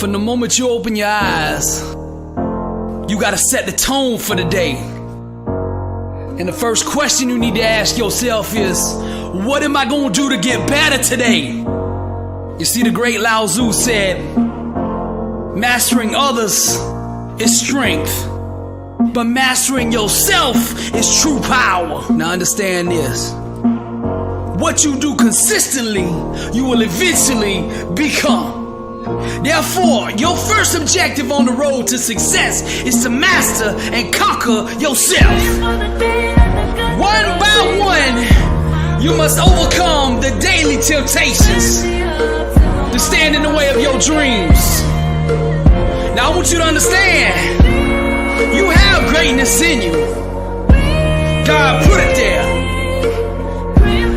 From the moment you open your eyes, you gotta set the tone for the day. And the first question you need to ask yourself is, what am I gonna do to get better today? You see, the great Lao Tzu said, mastering others is strength, but mastering yourself is true power. Now understand this. What you do consistently, you will eventually become. Therefore, your first objective on the road to success is to master and conquer yourself. One by one, you must overcome the daily temptations to stand in the way of your dreams. Now I want you to understand, you have greatness in you. God put it there.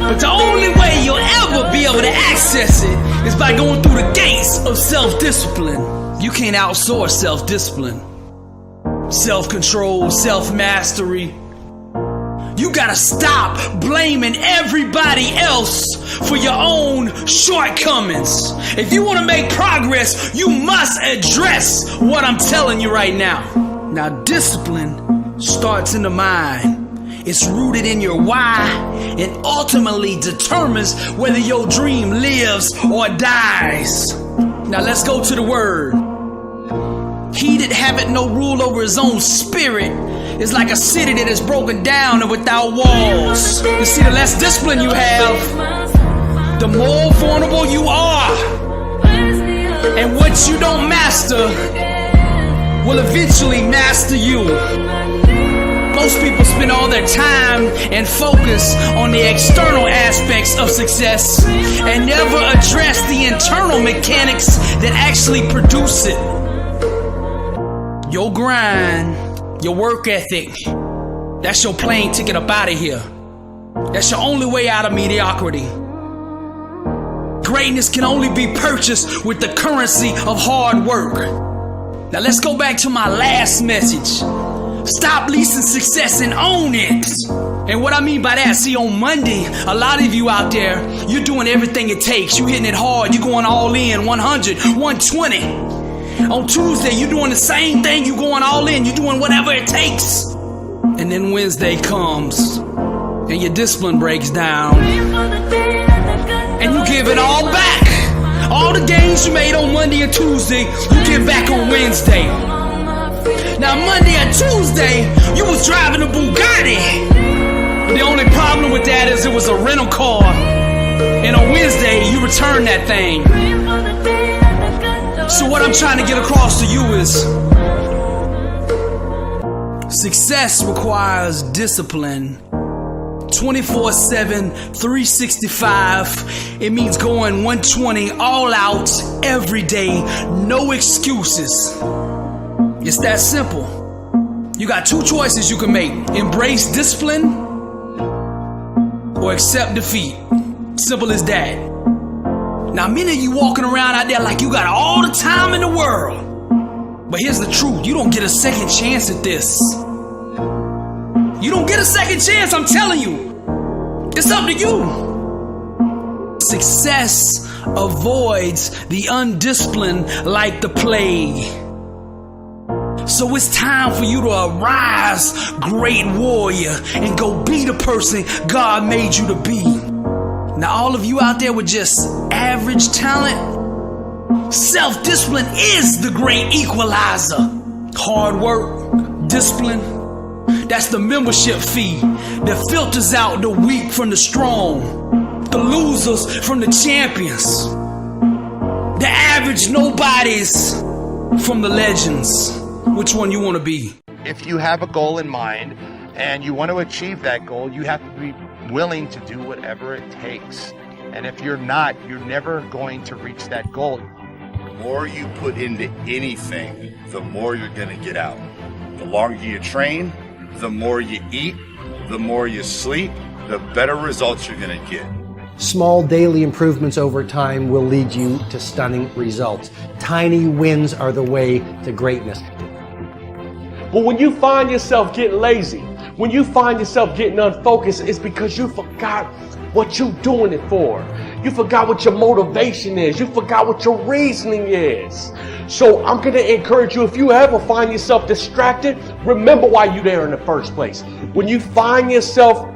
But the only way you'll ever be able to access it is by going through the gates of self-discipline. You can't outsource self-discipline, self-control, self-mastery. You gotta stop blaming everybody else for your own shortcomings. If you wanna make progress, you must address what I'm telling you right now. Now, discipline starts in the mind. It's rooted in your why and ultimately determines whether your dream lives or dies. Now let's go to the word. He that haveth no rule over his own spirit is like a city that is broken down and without walls. You see, the less discipline you have, the more vulnerable you are. And what you don't master will eventually master you. Most people spend all their time and focus on the external aspects of success and never address the internal mechanics that actually produce it. Your grind, your work ethic, that's your plane ticket up out of here. That's your only way out of mediocrity. Greatness can only be purchased with the currency of hard work. Now let's go back to my last message. Stop leasing success and own it. And what I mean by that, see, on Monday, a lot of you out there, you're doing everything it takes. You're hitting it hard. You're going all in, 100, 120. On Tuesday, you're doing the same thing. You're going all in. You're doing whatever it takes. And then Wednesday comes, and your discipline breaks down. And you give it all back. All the gains you made on Monday and Tuesday, you give back on Wednesday. Now Monday and Tuesday, you was driving a Bugatti. The only problem with that is it was a rental car. And on Wednesday, you returned that thing. So what I'm trying to get across to you is, success requires discipline. 24/7, 365. It means going 120 all out every day. No excuses. It's that simple. You got two choices you can make. Embrace discipline or accept defeat. Simple as that. Now, many of you walking around out there like you got all the time in the world. But here's the truth. You don't get a second chance at this. You don't get a second chance, I'm telling you. It's up to you. Success avoids the undisciplined like the plague. So it's time for you to arise, great warrior, and go be the person God made you to be. Now, all of you out there with just average talent, self-discipline is the great equalizer. Hard work, discipline, that's the membership fee that filters out the weak from the strong, the losers from the champions, the average nobodies from the legends. Which one you want to be? If you have a goal in mind and you want to achieve that goal, you have to be willing to do whatever it takes. And if you're not, you're never going to reach that goal. The more you put into anything, the more you're going to get out. The longer you train, the more you eat, the more you sleep, the better results you're going to get. Small daily improvements over time will lead you to stunning results. Tiny wins are the way to greatness. But when you find yourself getting lazy, when you find yourself getting unfocused, it's because you forgot what you're doing it for. You forgot what your motivation is. You forgot what your reasoning is. So I'm going to encourage you, if you ever find yourself distracted, remember why you're there in the first place. When you find yourself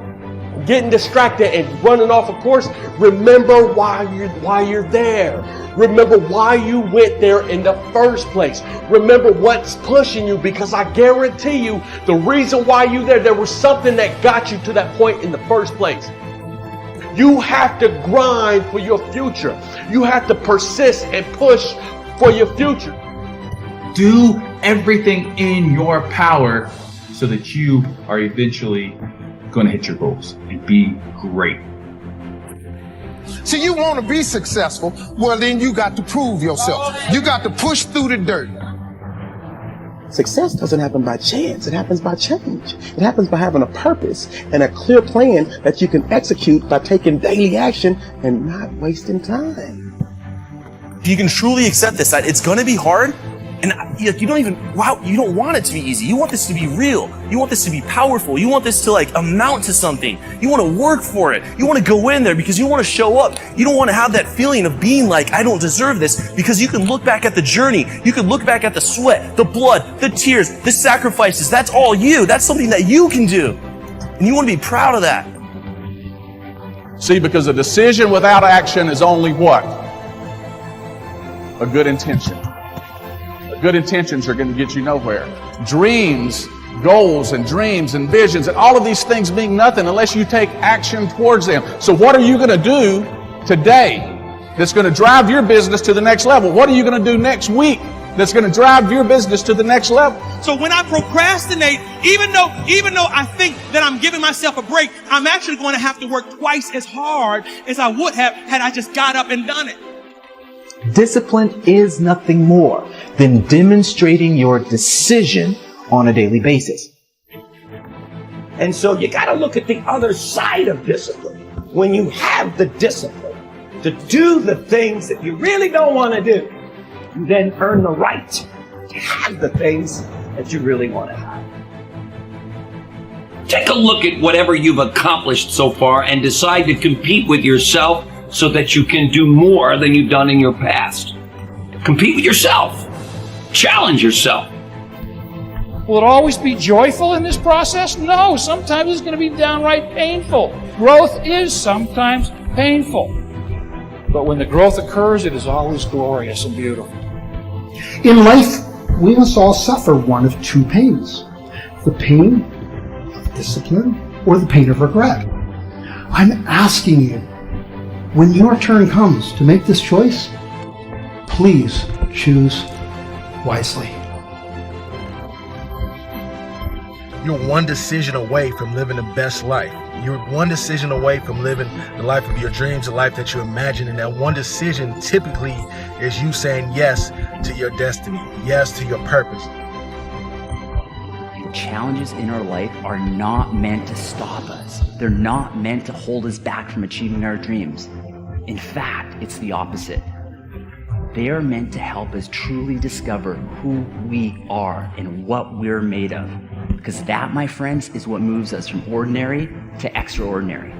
getting distracted and running off a course, remember why you're there. Remember why you went there in the first place. Remember what's pushing you, because I guarantee you the reason why you're there was something that got you to that point in the first place. You have to grind for your future. You have to persist and push for your future. Do everything in your power so that you are eventually going to hit your goals and be great. So you want to be successful, well then you got to prove yourself. You got to push through the dirt. Success doesn't happen by chance. It happens by change. It happens by having a purpose and a clear plan that you can execute by taking daily action and not wasting time. If you can truly accept this, that it's going to be hard, and you don't want it to be easy. You want this to be real. You want this to be powerful. You want this to amount to something. You want to work for it. You want to go in there because you want to show up. You don't want to have that feeling of being like, I don't deserve this, because you can look back at the journey. You can look back at the sweat, the blood, the tears, the sacrifices. That's all you. That's something that you can do. And you want to be proud of that. See, because a decision without action is only what? A good intention. Good intentions are going to get you nowhere. Dreams, goals and dreams and visions and all of these things mean nothing unless you take action towards them. So what are you going to do today that's going to drive your business to the next level? What are you going to do next week that's going to drive your business to the next level? So when I procrastinate, even though I think that I'm giving myself a break, I'm actually going to have to work twice as hard as I would have had I just got up and done it. Discipline is nothing more than demonstrating your decision on a daily basis. And so you got to look at the other side of discipline. When you have the discipline to do the things that you really don't want to do, you then earn the right to have the things that you really want to have. Take a look at whatever you've accomplished so far and decide to compete with yourself so that you can do more than you've done in your past. Compete with yourself. Challenge yourself. Will it always be joyful in this process? No, sometimes it's going to be downright painful. Growth is sometimes painful. But when the growth occurs, it is always glorious and beautiful. In life, we must all suffer one of two pains. The pain of discipline or the pain of regret. I'm asking you, when your turn comes to make this choice, please choose wisely. You're one decision away from living the best life. You're one decision away from living the life of your dreams, the life that you imagine. And that one decision typically is you saying yes to your destiny, yes to your purpose. Challenges in our life are not meant to stop us. They're not meant to hold us back from achieving our dreams. In fact, it's the opposite. They are meant to help us truly discover who we are and what we're made of. Because that, my friends, is what moves us from ordinary to extraordinary.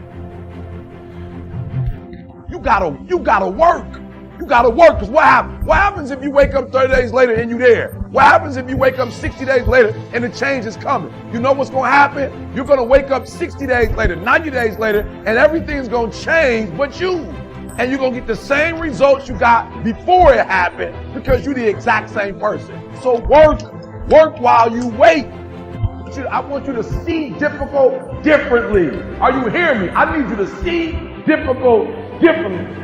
You gotta work. You gotta work, because what happens if you wake up 30 days later and you're there? What happens if you wake up 60 days later and the change is coming? You know what's gonna happen? You're gonna wake up 60 days later, 90 days later, and everything's gonna change but you. And you're gonna get the same results you got before it happened, because you're the exact same person. So work while you wait. I want you to see difficult differently. Are you hearing me? I need you to see difficult differently.